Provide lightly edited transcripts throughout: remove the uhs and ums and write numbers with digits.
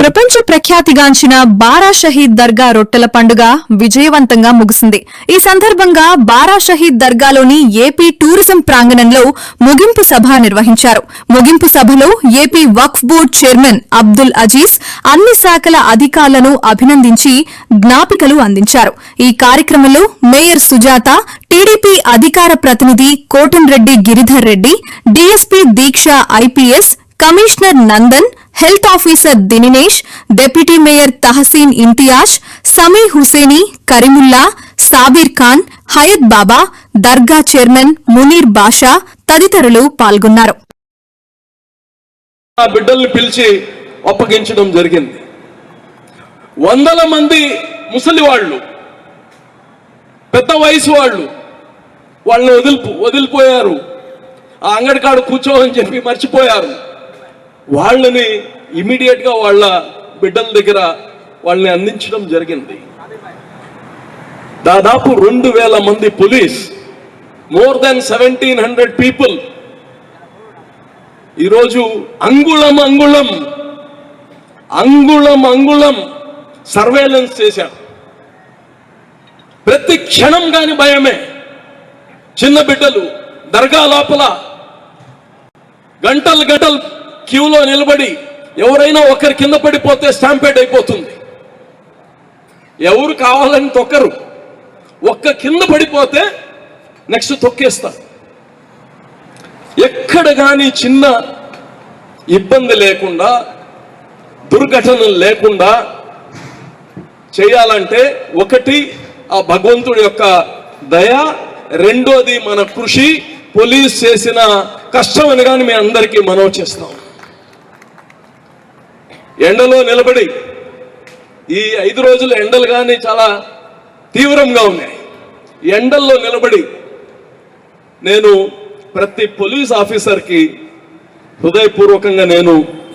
ప్రపంచ ప్రఖ్యాతిగాంచిన బారా షహీద్ దర్గా రొట్టెల పండుగ విజయవంతంగా ముగిసింది. ఈ సందర్భంగా బారా షహీద్ దర్గాలోని ఏపీ టూరిజం ప్రాంగణంలో ముగింపు సభ నిర్వహించారు. ముగింపు సభలో ఏపీ వక్ఫ్ బోర్డు చైర్మన్ అబ్దుల్ అజీజ్ అన్ని శాఖల అధికారులను అభినందించి జ్ఞాపికలు అందించారు. ఈ కార్యక్రమంలో మేయర్ సుజాత, టీడీపీ అధికార ప్రతినిధి Kotamreddy Giridhar Reddy, DSP Deeksha IPS, commissioner Nandan, health officer Dinesh, deputy mayor Tahseen Imtiaz, Sami Huseni, Karimulla, Sabir Khan, Hayat Baba, దర్గా చైర్మన్ మునీర్ బాషా తదితరులు పాల్గొన్నారు. బిడ్డల్ని పిలిచి అప్పగించడం జరిగింది. వందల మంది ముసలి వాళ్ళు, పెద్ద వయసు వాళ్ళని వదిలిపోయారు. ఆ అంగడి కాడు కూర్చోవని చెప్పి మర్చిపోయారు. వాళ్ళని ఇమీడియట్ గా వాళ్ళ బిడ్డల దగ్గర వాళ్ళని అందించడం జరిగింది. దాదాపు 2000 మంది పోలీస్, మోర్ దెన్ 1700 పీపుల్ ఈరోజు అంగుళం అంగుళం సర్వేలెన్స్ చేశారు. ప్రతి క్షణం గాని భయమే. చిన్న బిడ్డలు దర్గా లోపల గంటలు క్యూలో నిలబడి ఎవరైనా ఒకరి కింద పడిపోతే స్టాంపేడ్ అయిపోతుంది. ఎవరు కావాలని తొక్కరు. ఒక్క కింద పడిపోతే నెక్స్ట్ తొక్కేస్తారు. ఎక్కడ కానీ చిన్న ఇబ్బంది లేకుండా, దుర్ఘటనలు లేకుండా చేయాలంటే ఒకటి ఆ భగవంతుడి యొక్క దయ, రెండోది మన కృషి, పోలీస్ చేసిన కష్టం అని కానీ మేము అందరికీ మనవి చేస్తాం. ఎండలో నిలబడి ఈ 5 రోజుల ఎండలు కానీ చాలా తీవ్రంగా ఉన్నాయి. ఎండల్లో నిలబడి నేను ప్రతి పోలీస్ ఆఫీసర్కి హృదయపూర్వకంగా నేను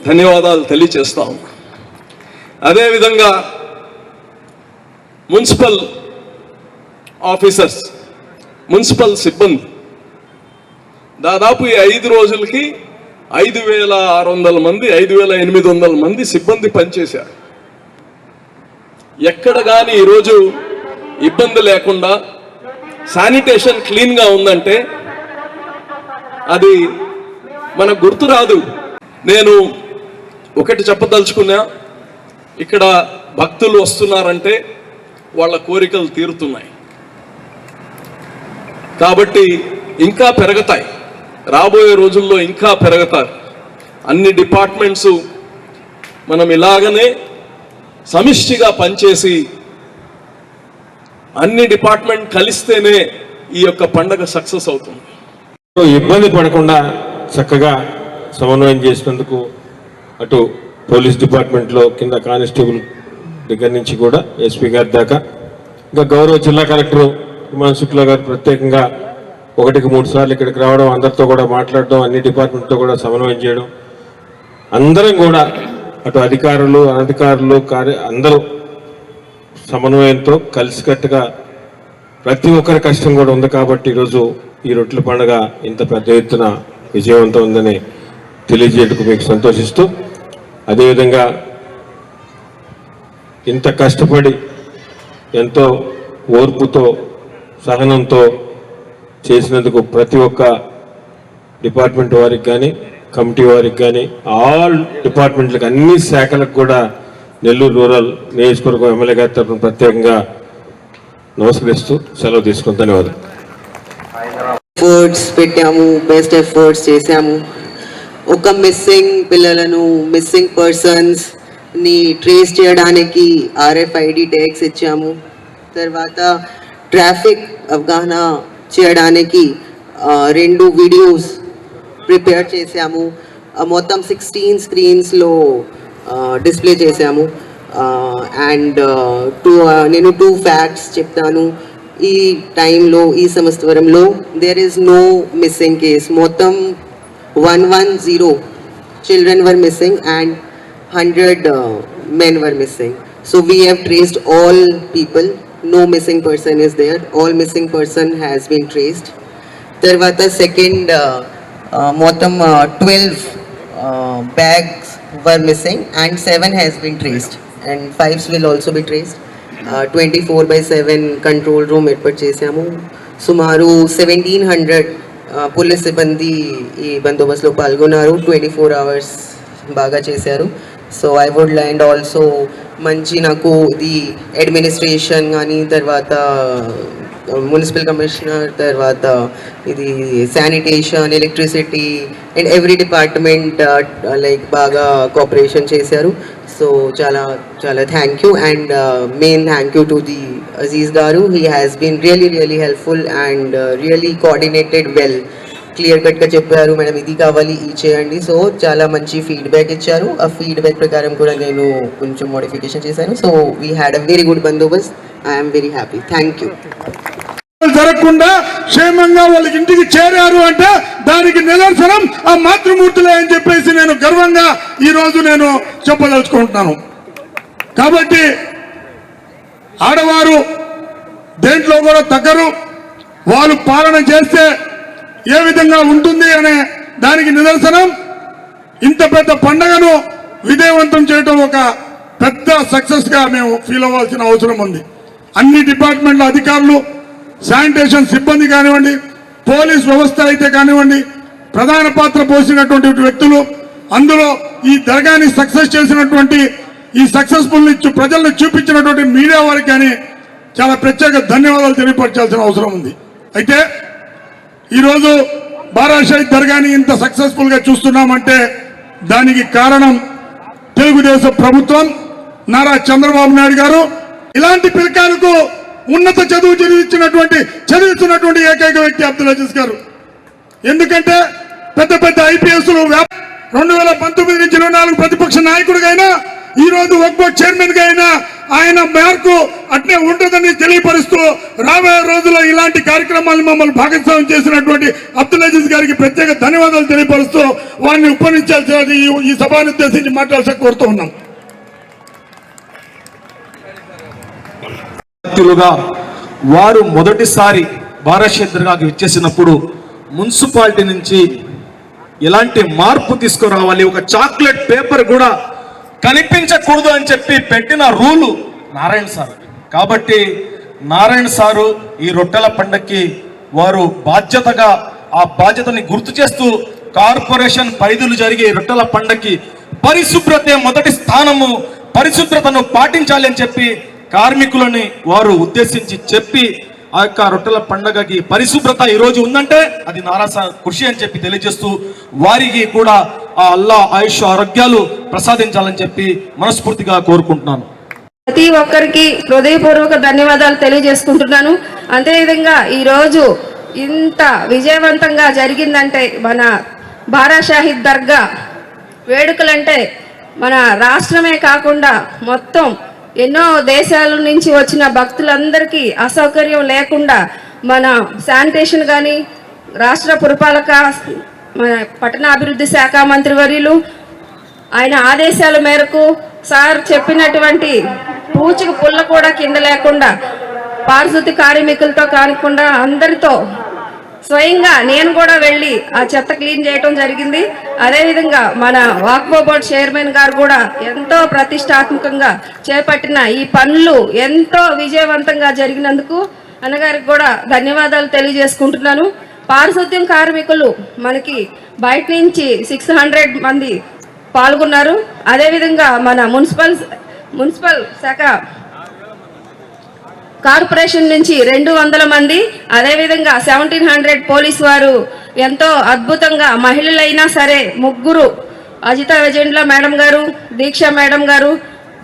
ధన్యవాదాలు తెలియజేస్తాను. అదేవిధంగా మున్సిపల్ ఆఫీసర్స్, మున్సిపల్ సిబ్బంది దాదాపు ఈ 5 రోజులకి 5600 మంది, 5800 మంది సిబ్బంది పనిచేశారు. ఎక్కడ కానీ ఈరోజు ఇబ్బంది లేకుండా శానిటేషన్ క్లీన్గా ఉందంటే అది మనకు గుర్తు రాదు. నేను ఒకటి చెప్పదలుచుకున్నా, ఇక్కడ భక్తులు వస్తున్నారంటే వాళ్ళ కోరికలు తీరుతున్నాయి. కాబట్టి ఇంకా పెరుగుతాయి, రాబోయే రోజుల్లో ఇంకా పెరుగుతారు. అన్ని డిపార్ట్మెంట్స్ మనం ఇలాగనే సమిష్టిగా పనిచేసి అన్ని డిపార్ట్మెంట్ కలిస్తేనే ఈ యొక్క పండగ సక్సెస్ అవుతుంది. ఇబ్బంది పడకుండా చక్కగా సమన్వయం చేసినందుకు అటు పోలీస్ డిపార్ట్మెంట్లో కింద కానిస్టేబుల్ దగ్గర నుంచి కూడా ఎస్పీ గారి దాకా, ఇంకా గౌరవ జిల్లా కలెక్టర్ హిమాంశు శుక్లా గారు ప్రత్యేకంగా 1-3 సార్లు ఇక్కడికి రావడం, అందరితో కూడా మాట్లాడడం, అన్ని డిపార్ట్మెంట్తో కూడా సమన్వయం చేయడం, అందరం కూడా అటు అధికారులు అనధికారులు అందరూ సమన్వయంతో కలిసికట్టుగా ప్రతి ఒక్కరి కష్టం కూడా ఉంది. కాబట్టి ఈరోజు ఈ రొట్టెల పండుగ ఇంత పెద్ద ఎత్తున విజయవంతం ఉందని తెలియజేయడానికి మీకు సంతోషిస్తూ, అదేవిధంగా ఇంత కష్టపడి ఎంతో ఓర్పుతో సహనంతో చేసినందుకు ప్రతి ఒక్క డిపార్ట్మెంట్ వారికి కానీ, కమిటీ వారికి కానీ, ఆల్ డిపార్ట్మెంట్లకు, అన్ని శాఖలకు కూడా నెల్లూరు రూరల్ నియోజకవర్గం ఎమ్మెల్యే గారి తరఫున ప్రత్యేకంగా నమస్కరిస్తూ సెలవు తీసుకుని ధన్యవాదాలు. ఎఫర్ట్స్ పెట్టాము, బెస్ట్ ఎఫర్ట్స్ చేశాము. ఒక మిస్సింగ్ పిల్లలను, మిస్సింగ్ పర్సన్స్ ని ట్రేస్ చేయడానికి RFID ట్యాగ్స్ ఇచ్చాము. తర్వాత ట్రాఫిక్ అవగాహన చేయడానికి 2 వీడియోస్ ప్రిపేర్ చేశాము. మొత్తం 16 స్క్రీన్స్లో డిస్ప్లే చేశాము. అండ్ నేను 2 ఫ్యాక్ట్స్ చెప్తాను. ఈ టైంలో, ఈ సంవత్సరంలో there is no missing case. మొత్తం 110 children were missing and 100 men were missing. So we have traced all people. No missing person is there. All missing person has been traced. Tarvata second మొత్తం 12 bags were missing and 7 has been traced and 5s will also be traced. 24/7 control room ఏర్పాటు చేశాము. సుమారు 1700 police సిబ్బంది ఈ బందోబస్తులో పాల్గొన్నారు. 24 hours బాగా చేశారు. So I would land also మంచి నాకు ఇది అడ్మినిస్ట్రేషన్ కానీ తర్వాత మున్సిపల్ కమిషనర్ తర్వాత ఇది sanitation electricity and every department like బాగా కోఆపరేషన్ చేశారు. సో చాలా చాలా thank you and main thank you to the Aziz గారు. He has been really helpful and really coordinated well. Clear కట్గా చెప్పారు, మేడం ఇది కావాలి ఇది చేయండి. సో చాలా మంచి ఫీడ్బ్యాక్ ఇచ్చారు. ఆ ఫీడ్బ్యాక్ ప్రకారం కూడా నేను కొంచెం మోడిఫికేషన్ చేశాను. So we had a very good Bandobast. I'm very happy. Thank you. జరగకుండా క్షేమంగా వాళ్ళకి ఇంటికి చేరారు అంటే దానికి నిదర్శనం ఆ మాతృమూర్తులే అని చెప్పేసి నేను గర్వంగా ఈ రోజు నేను చెప్పదలుచుకుంటున్నాను. కాబట్టి ఆడవారు దేంట్లో కూడా తగ్గరు. వాళ్ళు పాలన చేస్తే ఏ విధంగా ఉంటుంది అనే దానికి నిదర్శనం ఇంత పెద్ద పండగను విజయవంతం చేయడం ఒక పెద్ద సక్సెస్ గా మేము ఫీల్ అవ్వాల్సిన అవసరం ఉంది. అన్ని డిపార్ట్మెంట్ల అధికారులు, శానిటేషన్ సిబ్బంది కానివ్వండి, పోలీస్ వ్యవస్థ అయితే కానివ్వండి, ప్రధాన పాత్ర పోసినటువంటి వ్యక్తులు, అందులో ఈ దర్గాని సక్సెస్ చేసినటువంటి ఈ సక్సెస్ఫుల్ ప్రజల్ని చూపించినటువంటి మీడియా వారికి కానీ చాలా ప్రత్యేక ధన్యవాదాలు తెలియపరచాల్సిన అవసరం ఉంది. అయితే ఈరోజు బారా షహీద్ దర్గాని ఇంత సక్సెస్ఫుల్ గా చూస్తున్నామంటే దానికి కారణం తెలుగుదేశం ప్రభుత్వం, నారా చంద్రబాబు నాయుడు గారు. ఇలాంటి పిలకాలకు ఉన్నత చదువు చదివిస్తున్నటువంటి ఏకైక వ్యక్తి అబ్దుల్ అజీజ్ గారు. ఎందుకంటే పెద్ద పెద్ద ఐపీఎస్లు 2019 నుంచి 24 ప్రతిపక్ష నాయకుడిగా అయినా ఈ రోజు వక్ఫ్ బోర్డ్ చైర్మన్ గా అయినా ఆయన మేరకు అట్నే ఉంటుందని తెలియపరుస్తూ రాబోయే రోజుల్లో ఇలాంటి కార్యక్రమాలు మమ్మల్ని భాగస్వామ్యం చేసినటువంటి అబ్దుల్ అజీజ్ గారికి ప్రత్యేక ధన్యవాదాలు తెలియపరుస్తూ వారిని ఉపనించాల్సి ఈ సభను ఉద్దేశించి మాట్లాడాల్సి కోరుతూ ఉన్నాం. వారు మొదటిసారి బారా షహీద్ దర్గాకి విచ్చేసినప్పుడు మున్సిపాలిటీ నుంచి ఎలాంటి మార్పు తీసుకురావాలి, ఒక చాక్లెట్ పేపర్ కూడా కనిపించకూడదు అని చెప్పి పెట్టిన రూలు నారాయణ సార్. కాబట్టి నారాయణ సారు ఈ రొట్టెల పండక్కి వారు బాధ్యతగా ఆ బాధ్యతని గుర్తు చేస్తూ కార్పొరేషన్ పరిధులు జరిగే రొట్టెల పండక్కి పరిశుభ్రతే మొదటి స్థానము, పరిశుభ్రతను పాటించాలి అని చెప్పి కార్మికులని వారు ఉద్దేశించి చెప్పి ఆ యొక్క రొట్టెల పండగకి పరిశుభ్రత ఈ రోజు ఉందంటే అది నారాస కృషి అని చెప్పి తెలియజేస్తూ వారికి కూడా ఆ అల్లా ఆయుష్ ఆరోగ్యాలు ప్రసాదించాలని చెప్పి మనస్ఫూర్తిగా కోరుకుంటున్నాను. ప్రతి ఒక్కరికి హృదయపూర్వక ధన్యవాదాలు తెలియజేసుకుంటున్నాను. అదేవిధంగా ఈరోజు ఇంత విజయవంతంగా జరిగిందంటే మన బారా షహీద్ దర్గా వేడుకలంటే మన రాష్ట్రమే కాకుండా మొత్తం ఎన్నో దేశాల నుంచి వచ్చిన భక్తులందరికీ అసౌకర్యం లేకుండా మన శానిటేషన్ కానీ రాష్ట్ర పురపాలక మన పట్టణాభివృద్ధి శాఖ మంత్రివర్యులు ఆయన ఆదేశాల మేరకు సార్ చెప్పినటువంటి పూచిక పుల్ల కూడా కింద లేకుండా పారిశుద్ధ్య కార్మికులతో కాకుండా అందరితో స్వయంగా నేను కూడా వెళ్ళి ఆ చెత్త క్లీన్ చేయటం జరిగింది. అదేవిధంగా మన వక్ఫ్ బోర్డ్ చైర్మన్ గారు కూడా ఎంతో ప్రతిష్టాత్మకంగా చేపట్టిన ఈ పనులు ఎంతో విజయవంతంగా జరిగినందుకు అన్నగారికి కూడా ధన్యవాదాలు తెలియజేసుకుంటున్నాను. పారిశుద్ధ్యం కార్మికులు మనకి బయట నుంచి 600 మంది పాల్గొన్నారు. అదేవిధంగా మన మున్సిపల్ శాఖ కార్పొరేషన్ నుంచి 200 మంది, అదేవిధంగా 1700 పోలీస్ వారు ఎంతో అద్భుతంగా మహిళలైనా సరే 3 అజిత విజయండ్ల మేడం గారు, దీక్ష మేడం గారు,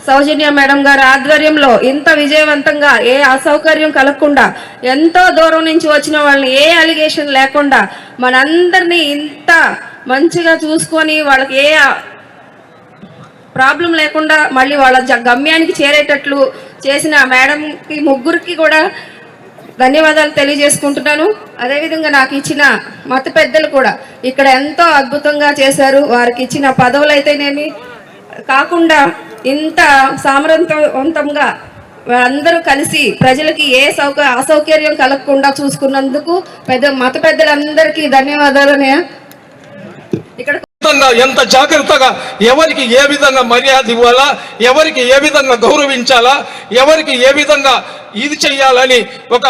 సౌజన్య మేడం గారు ఆధ్వర్యంలో ఇంత విజయవంతంగా ఏ అసౌకర్యం కలగకుండా ఎంతో దూరం నుంచి వచ్చిన వాళ్ళని ఏ అలిగేషన్ లేకుండా మనందరినీ ఇంత మంచిగా చూసుకొని వాళ్ళకి ఏ ప్రాబ్లం లేకుండా మళ్ళీ వాళ్ళ గమ్యానికి చేరేటట్లు చేసిన మేడంకి 3 కూడా ధన్యవాదాలు తెలియజేసుకుంటున్నాను. అదేవిధంగా నాకు ఇచ్చిన మత పెద్దలు కూడా ఇక్కడ ఎంతో అద్భుతంగా చేశారు. వారికి ఇచ్చిన పదవులు అయితేనేమి కాకుండా ఇంత సామర్థవంతంగా అందరూ కలిసి ప్రజలకి ఏ అసౌకర్యం కలగకుండా చూసుకున్నందుకు మత పెద్దలందరికీ ధన్యవాదాలు. ఇక్కడ ఎంత జాగ్రత్తగా ఎవరికి ఏ విధంగా మర్యాద ఇవ్వాలా, ఎవరికి ఏ విధంగా గౌరవించాలా, ఎవరికి ఏ విధంగా ఇది చెయ్యాలని ఒక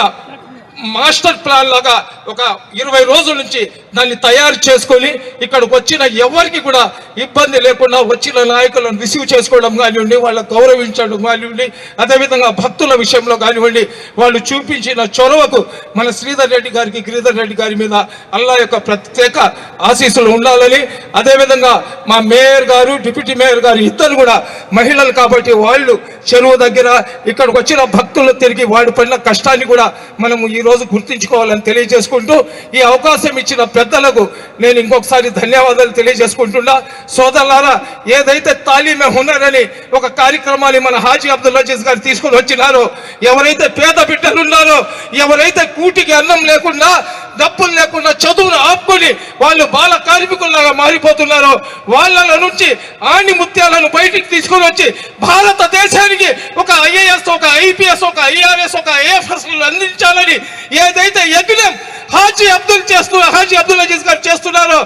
మాస్టర్ ప్లాన్ లాగా ఒక 20 రోజుల నుంచి దాన్ని తయారు చేసుకొని ఇక్కడికి వచ్చిన ఎవరికి కూడా ఇబ్బంది లేకుండా వచ్చిన నాయకులను రిసీవ్ చేసుకోవడం కానివ్వండి, వాళ్ళకు గౌరవించడం కానివ్వండి, అదేవిధంగా భక్తుల విషయంలో కానివ్వండి, వాళ్ళు చూపించిన చొరవకు మన శ్రీధర్ రెడ్డి గారికి, గిరిధర్ రెడ్డి గారి మీద అల్లా యొక్క ప్రత్యేక ఆశీస్సులు ఉండాలని, అదేవిధంగా మా మేయర్ గారు, డిప్యూటీ మేయర్ గారు ఇద్దరు కూడా మహిళలు కాబట్టి వాళ్ళు చెరువు దగ్గర ఇక్కడికి వచ్చిన భక్తులు తిరిగి వాడి పడిన కష్టాన్ని కూడా మనము ఈ రోజు గుర్తించుకోవాలని తెలియజేసుకుంటూ, ఈ అవకాశం ఇచ్చిన పెద్దలకు నేను ఇంకొకసారి ధన్యవాదాలు తెలియజేసుకుంటున్నా. సోదరులారా, ఏదైతే తాలీమే హునర్ అని ఒక కార్యక్రమాన్ని మన హాజీ అబ్దుల్ అజీజ్ గారు తీసుకుని వచ్చినారో, ఎవరైతే పేద బిడ్డలు ఉన్నారో, ఎవరైతే కూటికి అన్నం లేకుండా, డబ్బులు లేకుండా చదువును ఆపుకొని వాళ్ళు బాల కార్మికుల్లాగా మారిపోతున్నారో, వాళ్ళ నుంచి ఆణి ముత్యాలను బయటికి తీసుకొని వచ్చి భారతదేశానికి ఒక IAS, ఒక IPS, ఒక IRS, ఒక AFS అందించాలని ఏదైతే యజ్ఞం హాజీ అబ్దుల్ అజీజ్ గారు చేస్తున్నారో,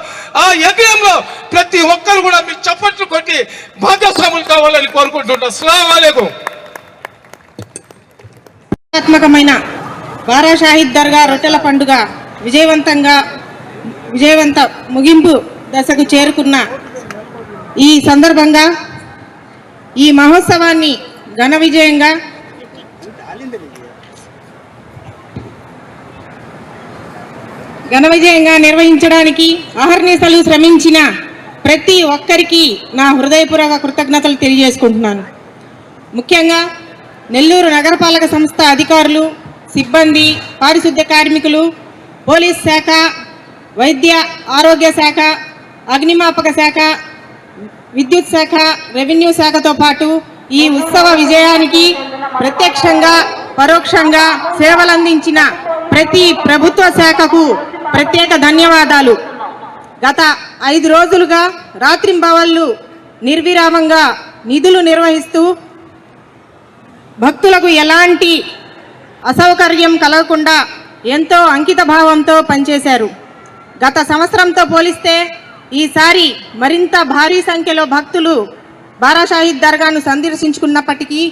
ఆ యజ్ఞంలో ప్రతి ఒక్కరు కూడా మీరు చప్పట్లు కొట్టి భాగస్వాములు కావాలని కోరుకుంటున్నా. అస్సలాము అలైకుం. ఆత్మకమైన బారా షాహిద్ దర్గా రొట్టెల పండుగ విజయవంత ముగింపు దశకు చేరుకున్న ఈ సందర్భంగా ఈ మహోత్సవాన్ని ఘన విజయంగా నిర్వహించడానికి అహర్నిశలు శ్రమించిన ప్రతి ఒక్కరికి నా హృదయపూర్వక కృతజ్ఞతలు తెలియజేసుకుంటున్నాను. ముఖ్యంగా నెల్లూరు నగరపాలక సంస్థ అధికారులు, సిబ్బంది, పారిశుద్ధ్య కార్మికులు, పోలీస్ శాఖ, వైద్య ఆరోగ్య శాఖ, అగ్నిమాపక శాఖ, విద్యుత్ శాఖ, రెవెన్యూ శాఖతో పాటు ఈ ఉత్సవ విజయానికి ప్రత్యక్షంగా పరోక్షంగా సేవలందించిన ప్రతి ప్రభుత్వ శాఖకు ప్రత్యేక ధన్యవాదాలు. గత 5 రోజులుగా రాత్రింబవళ్లు నిర్విరామంగా నిధులు నిర్వహిస్తూ భక్తులకు ఎలాంటి అసౌకర్యం కలగకుండా ఎంతో అంకిత భావంతో పనిచేశారు. గత సంవత్సరంతో పోలిస్తే ఈసారి మరింత భారీ సంఖ్యలో భక్తులు బారా షాహిద్ దర్గాను సందర్శించుకున్నప్పటికీ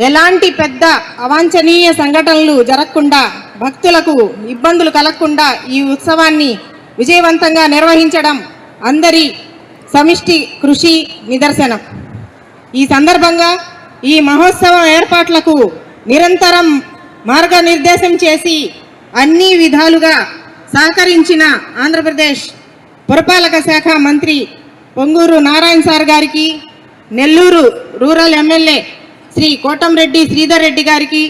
ఎలాంటి పెద్ద అవాంఛనీయ సంఘటనలు జరగకుండా, భక్తులకు ఇబ్బందులు కలగకుండా ఈ ఉత్సవాన్ని విజయవంతంగా నిర్వహించడం అందరి సమిష్టి కృషి నిదర్శనం. ఈ సందర్భంగా ఈ మహోత్సవం ఏర్పాట్లకు నిరంతరం మార్గనిర్దేశం చేసి అన్ని విధాలుగా సహకరించిన ఆంధ్రప్రదేశ్ పురపాలక శాఖ మంత్రి పొంగూరు నారాయణ సార్ గారికి, నెల్లూరు రూరల్ ఎమ్మెల్యే శ్రీ కోటంరెడ్డి శ్రీధర్ రెడ్డి గారికి,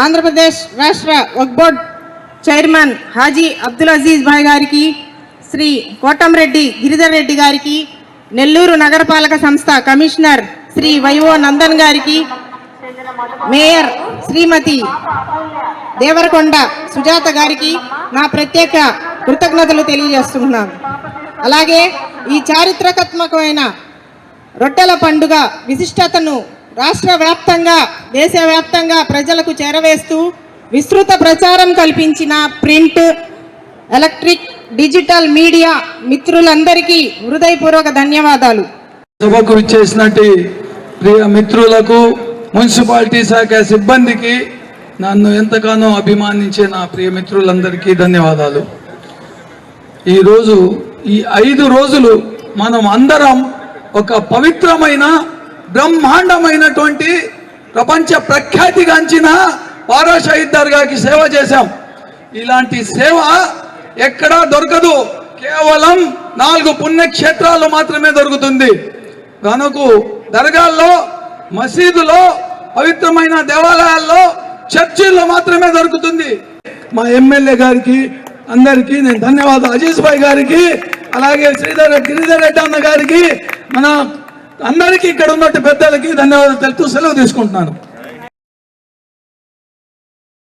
ఆంధ్రప్రదేశ్ రాష్ట్ర వక్ఫ్ బోర్డ్ చైర్మన్ హాజీ అబ్దుల్ అజీజ్ భాయ్ గారికి, శ్రీ కోటంరెడ్డి గిరిధర్ రెడ్డి గారికి, నెల్లూరు నగరపాలక సంస్థ కమిషనర్ శ్రీ వైఓ నందన్ గారికి, మేయర్ శ్రీమతి దేవరకొండ సుజాత గారికి నా ప్రత్యేక కృతజ్ఞతలు తెలియజేస్తున్నాను. అలాగే ఈ చారిత్రాత్మకమైన రొట్టెల పండుగ విశిష్టతను రాష్ట్ర వ్యాప్తంగా, దేశవ్యాప్తంగా ప్రజలకు చేరవేస్తూ విస్తృత ప్రచారం కల్పించిన ప్రింట్, ఎలక్ట్రిక్, డిజిటల్ మీడియా మిత్రులందరికీ హృదయపూర్వక ధన్యవాదాలు. సభకు ఇచ్చేసినట్టు ప్రియ మిత్రులకు, మున్సిపాలిటీ శాఖ సిబ్బందికి, నన్ను ఎంతగానో అభిమానించే నా ప్రియ మిత్రులందరికీ ధన్యవాదాలు. ఈరోజు ఈ 5 రోజులు మనం అందరం ఒక పవిత్రమైన బ్రహ్మాండమైనటువంటి ప్రపంచ ప్రఖ్యాతిగాంచిన బారా షాహిద్ దర్గాకి సేవ చేశాం. ఇలాంటి సేవ ఎక్కడా దొరకదు. కేవలం 4 పుణ్యక్షేత్రాలు మాత్రమే దొరుకుతుంది. కనుక దర్గాల్లో, మసీదులో, పవిత్రమైన దేవాలయాల్లో, చర్చిల్లో మాత్రమే దొరుకుతుంది. మా ఎమ్మెల్యే గారికి అందరికీ నేను ధన్యవాదాలు, అజీజ్ భాయ్ గారికి, అలాగే గిరిధర్ రెడ్డి అన్న గారికి, మన అందరికీ ఇక్కడ ఉన్నట్టు పెద్దలకి ధన్యవాదాలు తెలుపుతూ సెలవు తీసుకుంటున్నాను.